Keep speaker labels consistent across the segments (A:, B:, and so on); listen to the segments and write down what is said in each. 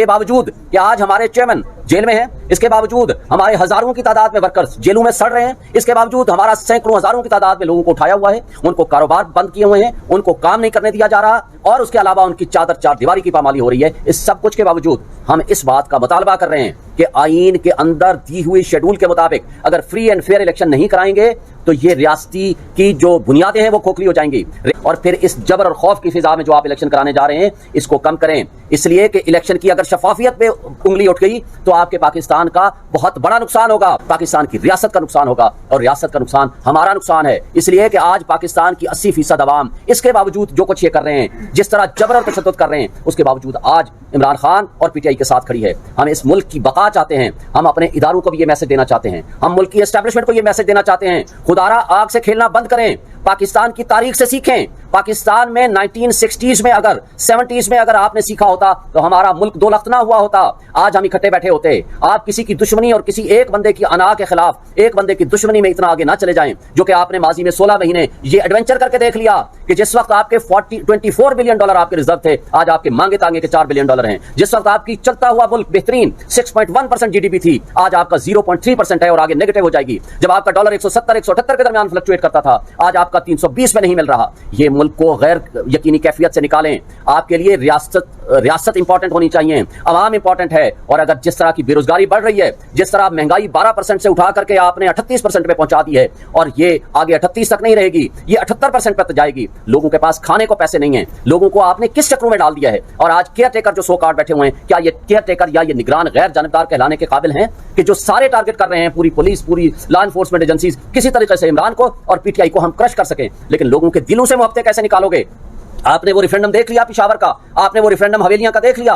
A: इसके बावजूद कि आज हमारे चेयरमैन जेल में हैं, इसके बावजूद हमारे हजारों की तादाद में वर्कर्स जेलों में सड़ रहे हैं, इसके बावजूद हमारा सैकड़ों हजारों की तादाद में लोगों को उठाया हुआ है, उनको कारोबार बंद किए हुए हैं, उनको काम नहीं करने दिया जा रहा और उसके अलावा उनकी चादर चार दीवारी की पामाली हो रही है। इस सब कुछ के बावजूद हम इस बात का मुतालबा कर रहे हैं कि आईन के अंदर दी हुई शेड्यूल के मुताबिक अगर फ्री एंड फेयर इलेक्शन नहीं कराएंगे तो ये रियासती की जो बुनियादें हैं वो खोखली हो जाएंगी और फिर इस जबर और खौफ की फिजा में जो आप इलेक्शन कराने जा रहे हैं इसको कम करें, इसलिए कि इलेक्शन की अगर शफाफियत पे उंगली उठ गई तो आपके पाकिस्तान का बहुत बड़ा नुकसान होगा, पाकिस्तान की रियासत का नुकसान होगा और रियासत का नुकसान हमारा नुकसान है। इसलिए कि आज पाकिस्तान की 80% अवाम इसके बावजूद जो कुछ ये कर रहे हैं, जिस तरह जबर और तशद्दुद कर रहे हैं, उसके बावजूद आज इमरान खान और पीटीआई के साथ खड़ी है। हम इस मुल्क की बका चाहते हैं, हम अपने इदारों को भी ये मैसेज देना चाहते हैं, हम मुल्क की एस्टेब्लिशमेंट को ये मैसेज देना चाहते हैं, खुदारा आग से खेलना बंद करें, पाकिस्तान की तारीख से सीखें। पाकिस्तान में 1960s में अगर 70s में अगर आपने सीखा होता तो हमारा मुल्क दो लख्त ना हुआ होता, आज हम इकट्ठे बैठे होते। आप किसी की दुश्मनी और किसी एक बंदे की अना के खिलाफ एक बंदे की दुश्मनी में इतना आगे ना चले जाएं जो कि आपने माजी में 16 महीने ये एडवेंचर करके देख लिया कि जिस वक्त आपके 24 बिलियन डॉलर आपके रिजर्व थे, आज आपके मांगे तांगे के 4 बिलियन डॉलर हैं। जिस वक्त आपकी चलता हुआ मुल्क बेहतरीन 6.1% जीडीपी थी, आज आपका 0.3% है और आगे नेगेटिव हो जाएगी। जब आपका डॉलर 170-178 के दरमियान फ्लक्चुएट करता था, आज आपका 320 में नहीं मिल रहा। ये मुल्क को गैर यकीनी कैफियत से निकालें। आपके लिए रियासत इंपॉर्टेंट होनी चाहिए, अवाम इंपॉर्टेंट है। और अगर जिस तरह की बेरोजगारी बढ़ रही है, जिस तरह महंगाई 12% से उठा करके आपने 38% पे पहुंचा दी है और ये आगे 38 तक नहीं रहेगी, ये 78% पर जाएगी। लोगों के पास खाने को पैसे नहीं है, लोगों को आपने किस चक्रों में डाल दिया है। और आज केयर टेकर जो 100 कार्ड बैठे हुए हैं, क्या ये केयर टेकर या ये निगरान गैर जानबदार कहलाने के काबिल हैं कि जो सारे टारगेट कर रहे हैं पूरी पुलिस, पूरी लॉ एनफोर्समेंट एजेंसीज, किसी तरीके से इमरान को और पीटीआई को हम क्रश कर सकें। लेकिन लोगों के दिलों से मोहब्बतें कैसे निकालोगे? आपने वो रेफरेंडम देख लिया पिशावर का, आपने वो रेफरेंडम हवेलियां का देख लिया,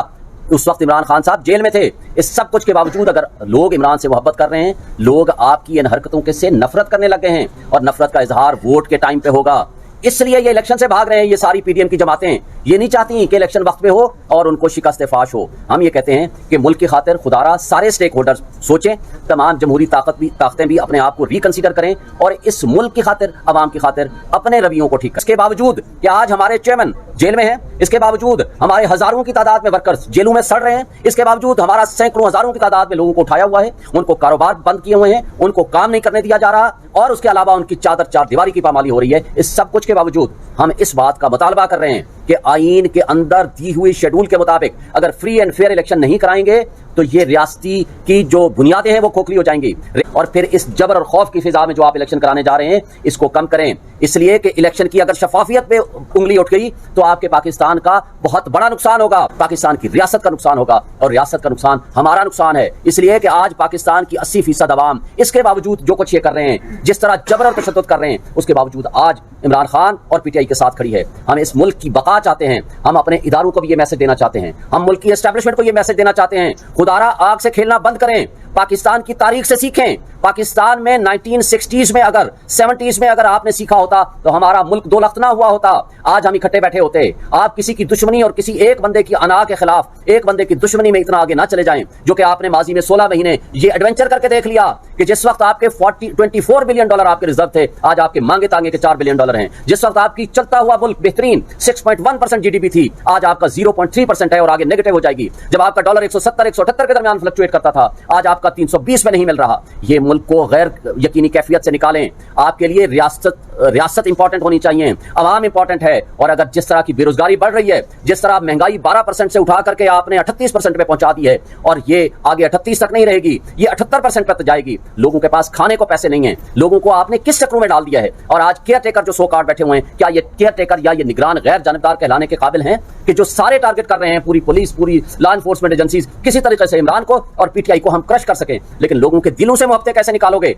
A: उस वक्त इमरान खान साहब जेल में थे। इस सब कुछ के बावजूद अगर लोग इमरान से मोहब्बत कर रहे हैं, लोग आपकी इन हरकतों के से नफरत करने लगे हैं और नफरत का इजहार वोट के टाइम पे होगा। इसलिए ये इलेक्शन से भाग रहे हैं। ये सारी पीडीएम की जमातें ये नहीं चाहती कि इलेक्शन वक्त पे हो और उनको शिकस्त फाश हो। हम ये कहते हैं कि मुल्क की खातिर खुदारा सारे स्टेक होल्डर्स सोचें, तमाम जमहूरी ताकतें भी अपने आप को रिकंसीडर करें और इस मुल्क की खातिर, अवाम की खातिर अपने रवैयों को ठीक करें। इसके बावजूद कि आज हमारे चेयरमैन जेल में हैं, इसके बावजूद हमारे हजारों की तादाद में वर्कर्स जेलों में सड़ रहे हैं, इसके बावजूद हमारा सैकड़ों हजारों की तादाद में लोगों को उठाया हुआ है, उनको कारोबार बंद किए हुए हैं, उनको काम नहीं करने दिया जा रहा और उसके अलावा उनकी चादर चार दीवारी की पामाली हो रही है। इस सब कुछ के बावजूद हम इस बात का मुतालबा कर रहे हैं कि आईन के अंदर दी हुई शेड्यूल के मुताबिक अगर फ्री एंड फेयर इलेक्शन नहीं कराएंगे तो ये रियासती की जो बुनियादें हैं वो खोखली हो जाएंगी और फिर इस जबर और खौफ की फिजा में जो आप इलेक्शन कराने जा रहे हैं इसको कम करें, इसलिए कि इलेक्शन की अगर शफाफियत पे उंगली उठ गई तो आपके पाकिस्तान का बहुत बड़ा नुकसान होगा, पाकिस्तान की रियासत का नुकसान होगा और रियासत का नुकसान हमारा नुकसान है। इसलिए कि आज पाकिस्तान की 80% अवाम इसके बावजूद जो कुछ ये कर रहे हैं, जिस तरह जबर और तशद्दुद कर रहे हैं, उसके बावजूद आज इमरान खान और पीटीआई के साथ खड़ी है। हम इस मुल्क की बका चाहते हैं, हम अपने इदारों को भी ये मैसेज देना चाहते हैं, हम मुल्क की एस्टेब्लिशमेंट को ये मैसेज देना चाहते हैं, खुदारा आग से खेलना बंद करें, पाकिस्तान की तारीख से सीखें। पाकिस्तान में 1960s में अगर 70s में अगर आपने सीखा होता तो हमारा मुल्क दो लख्त ना हुआ होता, आज हम इकट्ठे बैठे होते। आप किसी की दुश्मनी और किसी एक बंदे की अना के खिलाफ एक बंदे की दुश्मनी में इतना आगे ना चले जाएं जो कि आपने माजी में 16 महीने ये एडवेंचर करके देख लिया कि जिस वक्त आपके 24 बिलियन डॉलर आपके रिजर्व थे, आज आपके मांगे तांगे के 4 बिलियन डॉलर हैं। जिस वक्त आपकी चलता हुआ मुल्क बेहतरीन 6.1% जीडीपी थी, आज आपका 0.3% है और आगे नेगेटिव हो जाएगी। जब आपका डॉलर 170-178 के दरमियान फ्लक्चुएट करता था, आज आपका 320 में नहीं मिल रहा। ये मुल्क को गैर यकीनी कैफियत से निकालें। आपके लिए रियासत इंपॉर्टेंट होनी चाहिए, अवाम इंपॉर्टेंट है। और अगर जिस तरह की बेरोजगारी बढ़ रही है, जिस तरह महंगाई 12% से उठा करके आपने 38% पे पहुंचा दी है और ये आगे 38 तक नहीं रहेगी, ये 78% पर जाएगी। लोगों के पास खाने को पैसे नहीं है, लोगों को आपने किस चक्रों में डाल दिया है। और आज केयर टेकर जो 100 कार्ड बैठे हुए हैं, क्या ये केयर टेकर या ये निगरान गैर जानबदार कहलाने के काबिल हैं कि जो सारे टारगेट कर रहे हैं पूरी पुलिस, पूरी लॉ एनफोर्समेंट एजेंसीज, किसी तरीके से इमरान को और पीटीआई को हम क्रश कर सकें। लेकिन लोगों के दिलों से मोहब्बतें कैसे निकालोगे?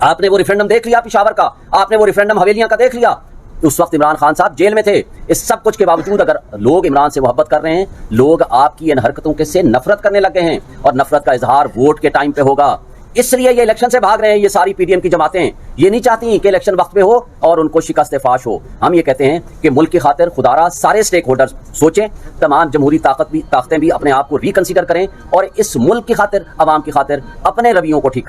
A: आपने वो रेफरेंडम देख लिया पिशावर का, आपने वो रेफरेंडम हवेलियां का देख लिया, उस वक्त इमरान खान साहब जेल में थे। इस सब कुछ के बावजूद अगर लोग इमरान से मोहब्बत कर रहे हैं, लोग आपकी इन हरकतों के से नफरत करने लगे हैं और नफरत का इजहार वोट के टाइम पे होगा। इसलिए ये इलेक्शन से भाग रहे हैं। ये सारी पीडीएम की जमातें ये नहीं चाहती कि इलेक्शन वक्त पे हो और उनको शिकस्त फाश हो। हम ये कहते हैं कि मुल्क की खातिर खुदारा सारे स्टेक होल्डर्स सोचें, तमाम जमहूरी ताकतें भी अपने आप को रिकंसीडर करें और इस मुल्क की खातिर, अवाम की खातिर अपने रवैयों को ठीक करें।